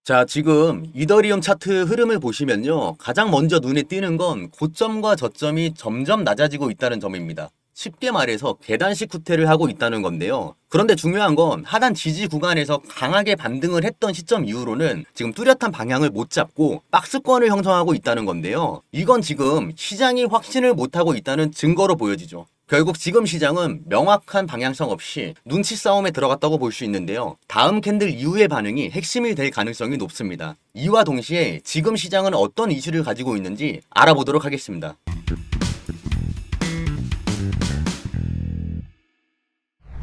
자, 지금 이더리움 차트 흐름을 보시면요. 가장 먼저 눈에 띄는 건 고점과 저점이 점점 낮아지고 있다는 점입니다. 쉽게 말해서 계단식 후퇴를 하고 있다는 건데요. 그런데 중요한 건 하단 지지 구간에서 강하게 반등을 했던 시점 이후로는 지금 뚜렷한 방향을 못 잡고 박스권을 형성하고 있다는 건데요. 이건 지금 시장이 확신을 못하고 있다는 증거로 보여지죠. 결국 지금 시장은 명확한 방향성 없이 눈치 싸움에 들어갔다고 볼 수 있는데요. 다음 캔들 이후의 반응이 핵심이 될 가능성이 높습니다. 이와 동시에 지금 시장은 어떤 이슈를 가지고 있는지 알아보도록 하겠습니다.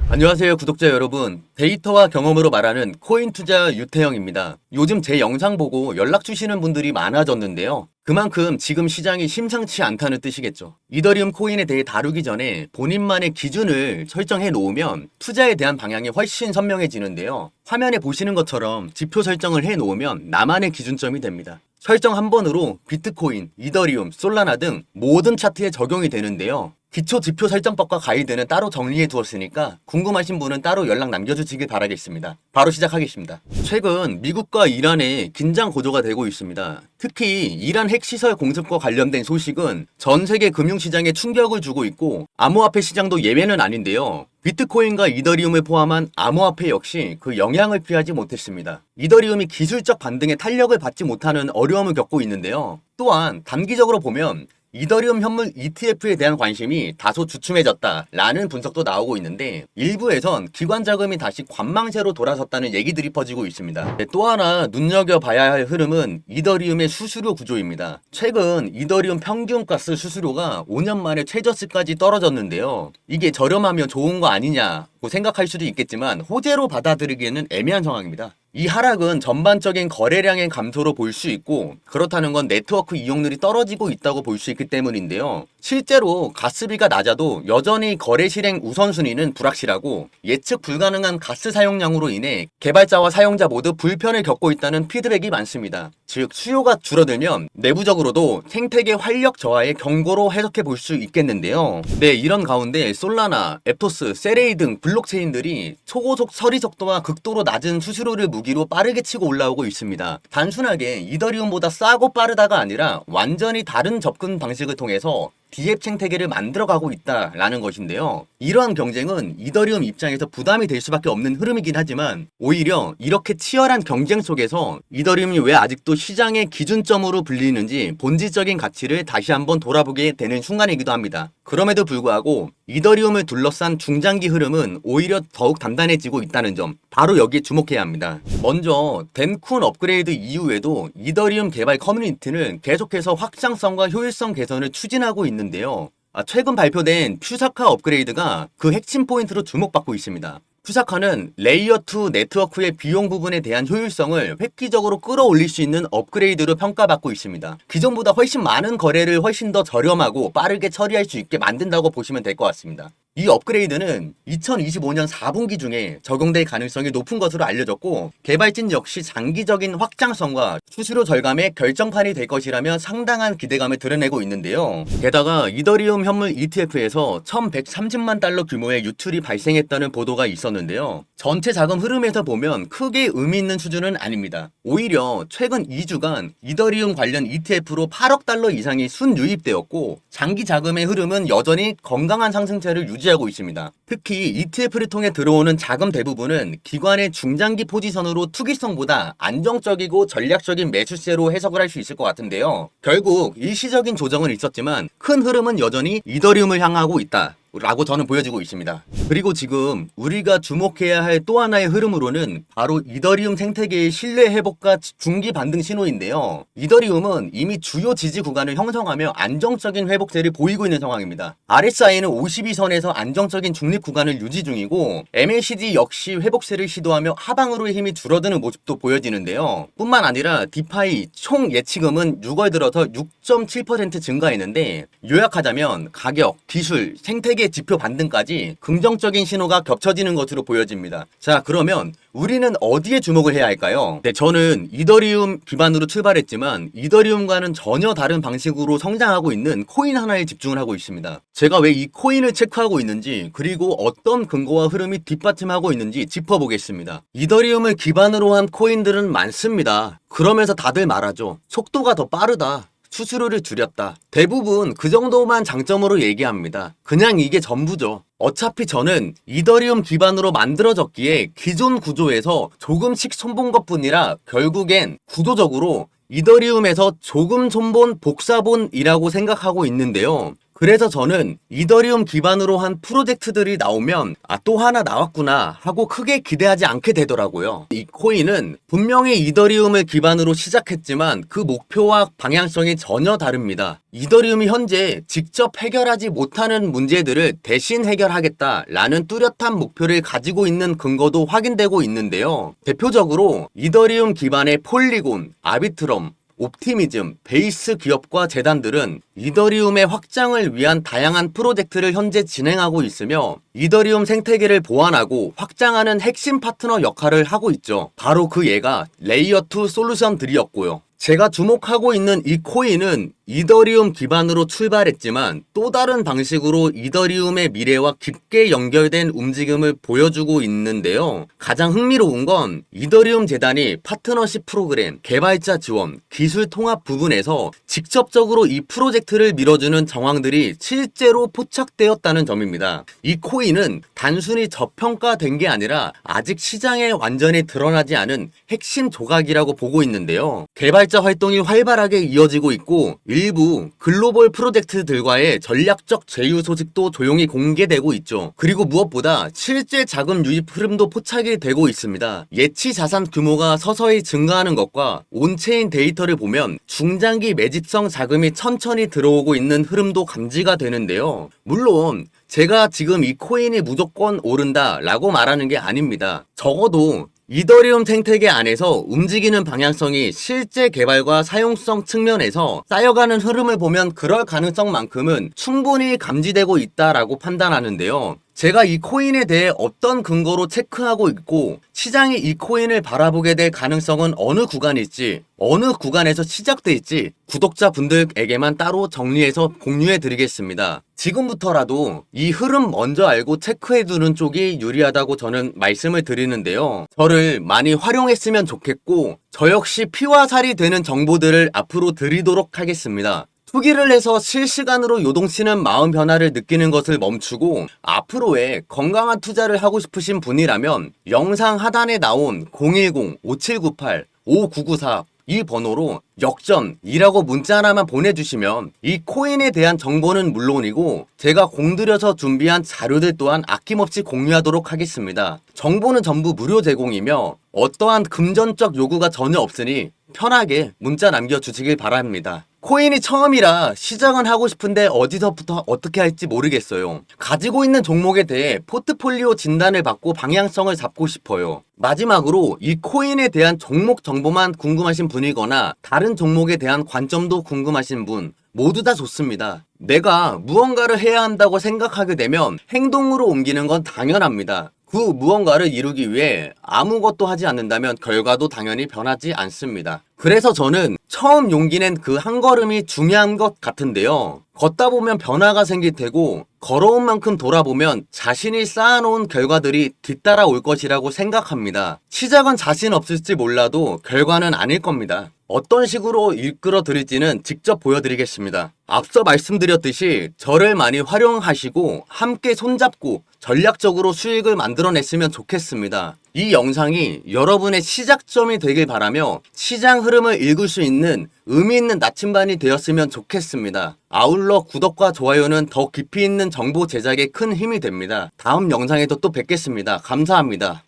안녕하세요 구독자 여러분, 데이터와 경험으로 말하는 코인 투자 유태영입니다. 요즘 제 영상 보고 연락 주시는 분들이 많아졌는데요. 그만큼 지금 시장이 심상치 않다는 뜻이겠죠. 이더리움 코인에 대해 다루기 전에 본인만의 기준을 설정해 놓으면 투자에 대한 방향이 훨씬 선명해지는데요. 화면에 보시는 것처럼 지표 설정을 해 놓으면 나만의 기준점이 됩니다. 설정 한 번으로 비트코인, 이더리움, 솔라나 등 모든 차트에 적용이 되는데요. 기초 지표 설정법과 가이드는 따로 정리해 두었으니까 궁금하신 분은 따로 연락 남겨주시길 바라겠습니다. 바로 시작하겠습니다. 최근 미국과 이란의 긴장 고조가 되고 있습니다. 특히 이란 핵시설 공습과 관련된 소식은 전 세계 금융시장에 충격을 주고 있고 암호화폐 시장도 예외는 아닌데요. 비트코인과 이더리움을 포함한 암호화폐 역시 그 영향을 피하지 못했습니다. 이더리움이 기술적 반등에 탄력을 받지 못하는 어려움을 겪고 있는데요. 또한 단기적으로 보면 이더리움 현물 ETF에 대한 관심이 다소 주춤해졌다라는 분석도 나오고 있는데 일부에선 기관 자금이 다시 관망세로 돌아섰다는 얘기들이 퍼지고 있습니다. 또 하나 눈여겨봐야 할 흐름은 이더리움의 수수료 구조입니다. 최근 이더리움 평균가스 수수료가 5년 만에 최저치까지 떨어졌는데요. 이게 저렴하면 좋은 거 아니냐고 생각할 수도 있겠지만 호재로 받아들이기에는 애매한 상황입니다. 이 하락은 전반적인 거래량의 감소로 볼 수 있고 그렇다는 건 네트워크 이용률이 떨어지고 있다고 볼 수 있기 때문인데요. 실제로 가스비가 낮아도 여전히 거래 실행 우선순위는 불확실하고 예측 불가능한 가스 사용량으로 인해 개발자와 사용자 모두 불편을 겪고 있다는 피드백이 많습니다. 즉 수요가 줄어들면 내부적으로도 생태계 활력 저하의 경고로 해석해 볼 수 있겠는데요. 네, 이런 가운데 솔라나, 앱토스, 세레이 등 블록체인들이 초고속 처리 속도와 극도로 낮은 수수료를 무기로 빠르게 치고 올라오고 있습니다. 단순하게 이더리움보다 싸고 빠르다가 아니라 완전히 다른 접근 방식을 통해서 DApp 생태계를 만들어가고 있다라는 것인데요. 이러한 경쟁은 이더리움 입장에서 부담이 될 수밖에 없는 흐름이긴 하지만 오히려 이렇게 치열한 경쟁 속에서 이더리움이 왜 아직도 시장의 기준점으로 불리는지 본질적인 가치를 다시 한번 돌아보게 되는 순간이기도 합니다. 그럼에도 불구하고 이더리움을 둘러싼 중장기 흐름은 오히려 더욱 단단해지고 있다는 점, 바로 여기에 주목해야 합니다. 먼저 덴쿤 업그레이드 이후에도 이더리움 개발 커뮤니티는 계속해서 확장성과 효율성 개선을 추진하고 있는데요. 최근 발표된 퓨사카 업그레이드가 그 핵심 포인트로 주목받고 있습니다. 퓨사카는 레이어 2 네트워크의 비용 부분에 대한 효율성을 획기적으로 끌어올릴 수 있는 업그레이드로 평가받고 있습니다. 기존보다 훨씬 많은 거래를 훨씬 더 저렴하고 빠르게 처리할 수 있게 만든다고 보시면 될 것 같습니다. 이 업그레이드는 2025년 4분기 중에 적용될 가능성이 높은 것으로 알려졌고 개발진 역시 장기적인 확장성과 수수료 절감의 결정판이 될 것이라며 상당한 기대감을 드러내고 있는데요. 게다가 이더리움 현물 ETF에서 1130만 달러 규모의 유출이 발생했다는 보도가 있었는데요. 전체 자금 흐름에서 보면 크게 의미 있는 수준은 아닙니다. 오히려 최근 2주간 이더리움 관련 ETF로 8억 달러 이상이 순유입되었고 장기 자금의 흐름은 여전히 건강한 상승세를 유지하고 있습니다. 특히 ETF를 통해 들어오는 자금 대부분은 기관의 중장기 포지션으로 투기성보다 안정적이고 전략적인 매수세로 해석을 할 수 있을 것 같은데요. 결국 일시적인 조정은 있었지만 큰 흐름은 여전히 이더리움을 향하고 있다 라고 저는 보여지고 있습니다. 그리고 지금 우리가 주목해야 할 또 하나의 흐름으로는 바로 이더리움 생태계의 신뢰 회복과 중기 반등 신호인데요. 이더리움은 이미 주요 지지 구간을 형성하며 안정적인 회복세를 보이고 있는 상황입니다. RSI는 52선에서 안정적인 중립 구간을 유지 중이고 MACD 역시 회복세를 시도하며 하방으로의 힘이 줄어드는 모습도 보여지는데요. 뿐만 아니라 디파이 총 예치금은 6월 들어서 6.7% 증가했는데 요약하자면 가격, 기술, 생태계 최악의 지표 반등까지 긍정적인 신호가 겹쳐지는 것으로 보여집니다. 자, 그러면 우리는 어디에 주목을 해야 할까요? 네, 저는 이더리움 기반으로 출발했지만 이더리움과는 전혀 다른 방식으로 성장하고 있는 코인 하나에 집중을 하고 있습니다. 제가 왜 이 코인을 체크하고 있는지, 그리고 어떤 근거와 흐름이 뒷받침하고 있는지 짚어보겠습니다. 이더리움을 기반으로 한 코인들은 많습니다. 그러면서 다들 말하죠. 속도가 더 빠르다. 수수료를 줄였다. 대부분 그 정도만 장점으로 얘기합니다. 그냥 이게 전부죠. 어차피 저는 이더리움 기반으로 만들어졌기에 기존 구조에서 조금씩 손본 것뿐이라 결국엔 구조적으로 이더리움에서 조금 손본 복사본이라고 생각하고 있는데요. 그래서 저는 이더리움 기반으로 한 프로젝트들이 나오면 또 하나 나왔구나 하고 크게 기대하지 않게 되더라고요. 이 코인은 분명히 이더리움을 기반으로 시작했지만 그 목표와 방향성이 전혀 다릅니다. 이더리움이 현재 직접 해결하지 못하는 문제들을 대신 해결하겠다라는 뚜렷한 목표를 가지고 있는 근거도 확인되고 있는데요. 대표적으로 이더리움 기반의 폴리곤, 아비트럼, 옵티미즘, 베이스 기업과 재단들은 이더리움의 확장을 위한 다양한 프로젝트를 현재 진행하고 있으며 이더리움 생태계를 보완하고 확장하는 핵심 파트너 역할을 하고 있죠. 바로 그 예가 레이어2 솔루션들이었고요. 제가 주목하고 있는 이 코인은 이더리움 기반으로 출발했지만 또 다른 방식으로 이더리움의 미래와 깊게 연결된 움직임을 보여주고 있는데요. 가장 흥미로운 건 이더리움 재단이 파트너십 프로그램, 개발자 지원, 기술 통합 부분에서 직접적으로 이 프로젝트를 밀어주는 정황들이 실제로 포착되었다는 점입니다. 이 코인은 단순히 저평가된 게 아니라 아직 시장에 완전히 드러나지 않은 핵심 조각이라고 보고 있는데요. 개발자 활동이 활발하게 이어지고 있고 일부 글로벌 프로젝트들과의 전략적 제휴 소식도 조용히 공개되고 있죠. 그리고 무엇보다 실제 자금 유입 흐름도 포착이 되고 있습니다. 예치 자산 규모가 서서히 증가하는 것과 온체인 데이터를 보면 중장기 매집성 자금이 천천히 들어오고 있는 흐름도 감지가 되는데요. 물론 제가 지금 이 코인이 무조건 오른다 라고 말하는 게 아닙니다. 적어도 이더리움 생태계 안에서 움직이는 방향성이 실제 개발과 사용성 측면에서 쌓여가는 흐름을 보면 그럴 가능성만큼은 충분히 감지되고 있다라고 판단하는데요. 제가 이 코인에 대해 어떤 근거로 체크하고 있고 시장이 이 코인을 바라보게 될 가능성은 어느 구간일지, 어느 구간에서 시작될지 구독자분들에게만 따로 정리해서 공유해 드리겠습니다. 지금부터라도 이 흐름 먼저 알고 체크해두는 쪽이 유리하다고 저는 말씀을 드리는데요. 저를 많이 활용했으면 좋겠고 저 역시 피와 살이 되는 정보들을 앞으로 드리도록 하겠습니다. 투기를 해서 실시간으로 요동치는 마음 변화를 느끼는 것을 멈추고 앞으로의 건강한 투자를 하고 싶으신 분이라면 영상 하단에 나온 010-5798-5994 이 번호로 역전이라고 문자 하나만 보내주시면 이 코인에 대한 정보는 물론이고 제가 공들여서 준비한 자료들 또한 아낌없이 공유하도록 하겠습니다. 정보는 전부 무료 제공이며 어떠한 금전적 요구가 전혀 없으니 편하게 문자 남겨주시길 바랍니다. 코인이 처음이라 시작은 하고 싶은데 어디서부터 어떻게 할지 모르겠어요. 가지고 있는 종목에 대해 포트폴리오 진단을 받고 방향성을 잡고 싶어요. 마지막으로 이 코인에 대한 종목 정보만 궁금하신 분이거나 다른 종목에 대한 관점도 궁금하신 분 모두 다 좋습니다. 내가 무언가를 해야 한다고 생각하게 되면 행동으로 옮기는 건 당연합니다. 그 무언가를 이루기 위해 아무것도 하지 않는다면 결과도 당연히 변하지 않습니다. 그래서 저는 처음 용기 낸 그 한 걸음이 중요한 것 같은데요. 걷다 보면 변화가 생길 테고 걸어온 만큼 돌아보면 자신이 쌓아놓은 결과들이 뒤따라 올 것이라고 생각합니다. 시작은 자신 없을지 몰라도 결과는 아닐 겁니다. 어떤 식으로 이끌어 드릴지는 직접 보여드리겠습니다. 앞서 말씀드렸듯이 저를 많이 활용하시고 함께 손잡고 전략적으로 수익을 만들어냈으면 좋겠습니다. 이 영상이 여러분의 시작점이 되길 바라며 시장 흐름을 읽을 수 있는 의미 있는 나침반이 되었으면 좋겠습니다. 아울러 구독과 좋아요는 더 깊이 있는 정보 제작에 큰 힘이 됩니다. 다음 영상에도 또 뵙겠습니다. 감사합니다.